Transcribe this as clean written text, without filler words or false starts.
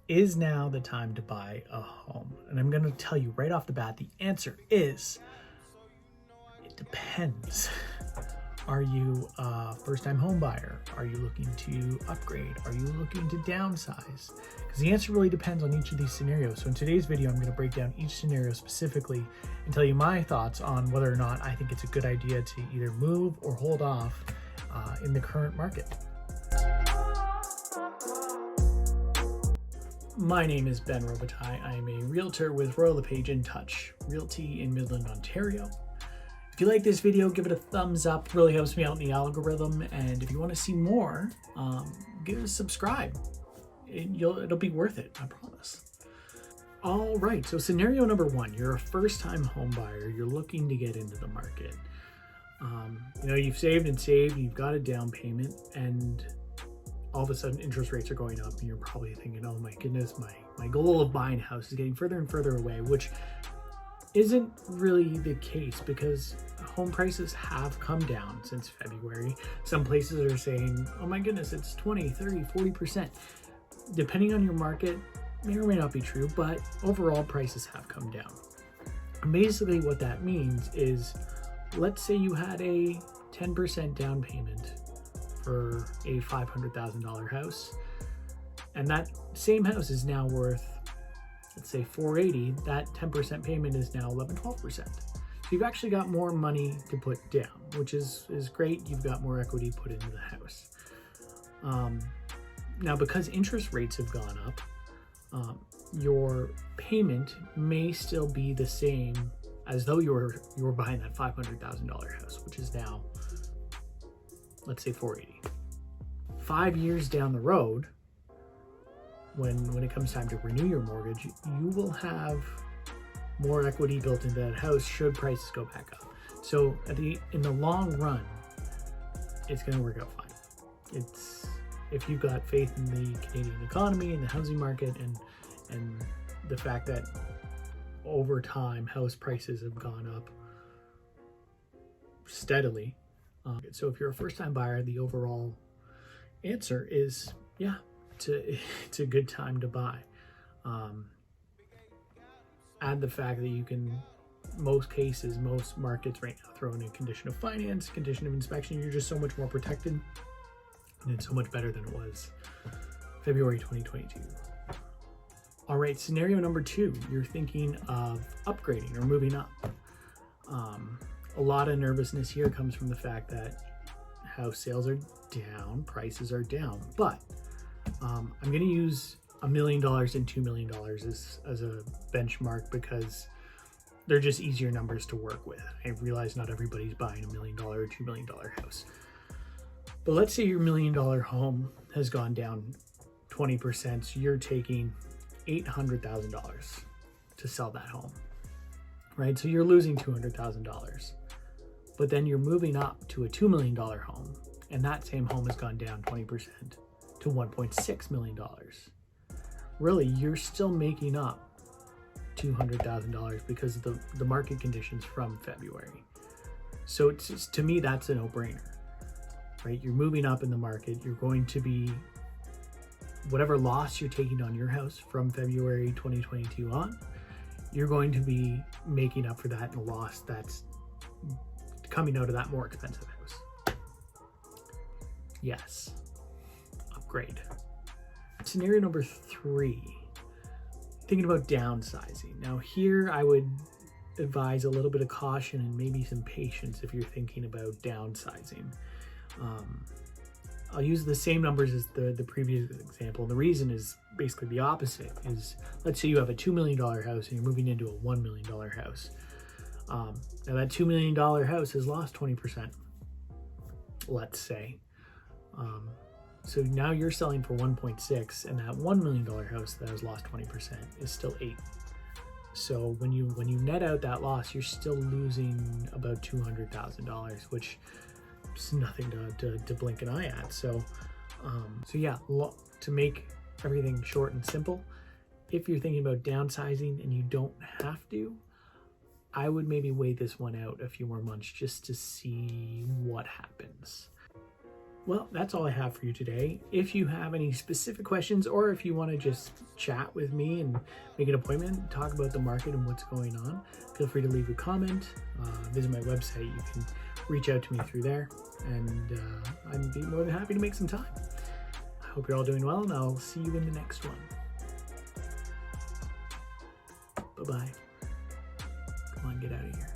Is now the time to buy a home? And I'm going to tell you right off the bat, the answer is it depends. Are you a first-time home buyer? Are you looking to upgrade? Are you looking to downsize? Because the answer really depends on each of these scenarios. So in today's video, I'm going to break down each scenario specifically and tell you my thoughts on whether or not I think it's a good idea to either move or hold off in the current market. My name is Ben Robitaille. I am a realtor with Royal LePage in Touch Realty in Midland, Ontario. If you like this video, give it a thumbs up. It really helps me out in the algorithm. And if you want to see more, give it a subscribe. It'll be worth it, I promise. All right, so scenario number one, you're a first-time home buyer. You're looking to get into the market. You've saved and saved, you've got a down payment, and all of a sudden interest rates are going up, and you're probably thinking, oh my goodness, my goal of buying a house is getting further and further away, which isn't really the case because home prices have come down since February. Some places are saying, oh my goodness, it's 20, 30, 40%. Depending on your market, may or may not be true, but overall prices have come down. And basically what that means is, let's say you had a 10% down payment for a $500,000 house, and that same house is now worth, let's say, $480,000. That 10% payment is now 11-12%. So you've actually got more money to put down, which is great. You've got more equity put into the house. Now, because interest rates have gone up, your payment may still be the same as though you were buying that $500,000 house, which is now, let's say, $480,000. 5 years down the road, when it comes time to renew your mortgage, you will have more equity built into that house should prices go back up. So in the long run, it's going to work out fine. If you've got faith in the Canadian economy and the housing market and the fact that over time house prices have gone up steadily. So if you're a first-time buyer, the overall answer is, yeah, it's a good time to buy. Add the fact that you can, most markets right now throw in a condition of finance, condition of inspection. You're just so much more protected, and it's so much better than it was February 2022. All right, scenario number two, you're thinking of upgrading or moving up. A lot of nervousness here comes from the fact that house sales are down, prices are down, but I'm going to use $1 million and $2 million as a benchmark because they're just easier numbers to work with. I realize not everybody's buying $1 million or $2 million house. But let's say your $1 million home has gone down 20%, so you're taking $800,000 to sell that home, right? So you're losing $200,000. But then you're moving up to a $2 million home, and that same home has gone down 20% to $1.6 million. Really, you're still making up $200,000 because of the market conditions from February. So to me, that's a no-brainer, right? You're moving up in the market. You're going to be, whatever loss you're taking on your house from February 2022 on, you're going to be making up for that in a loss that's coming out of that more expensive house. Yes, upgrade. Scenario number three, thinking about downsizing. Now here I would advise a little bit of caution and maybe some patience if you're thinking about downsizing. I'll use the same numbers as the previous example. The reason is basically the opposite. Is, let's say you have a $2 million house and you're moving into a $1 million house. Now that $2 million house has lost 20%, let's say. So now you're selling for 1.6, and that $1 million house that has lost 20% is still 8. So when you net out that loss, you're still losing about $200,000, which is nothing to blink an eye at. So yeah, to make everything short and simple, if you're thinking about downsizing and you don't have to, I would maybe wait this one out a few more months just to see what happens. Well, that's all I have for you today. If you have any specific questions, or if you want to just chat with me and make an appointment, talk about the market and what's going on, feel free to leave a comment. Visit my website. You can reach out to me through there, and I'd be more than happy to make some time. I hope you're all doing well, and I'll see you in the next one. Bye-bye. Come on, get out of here.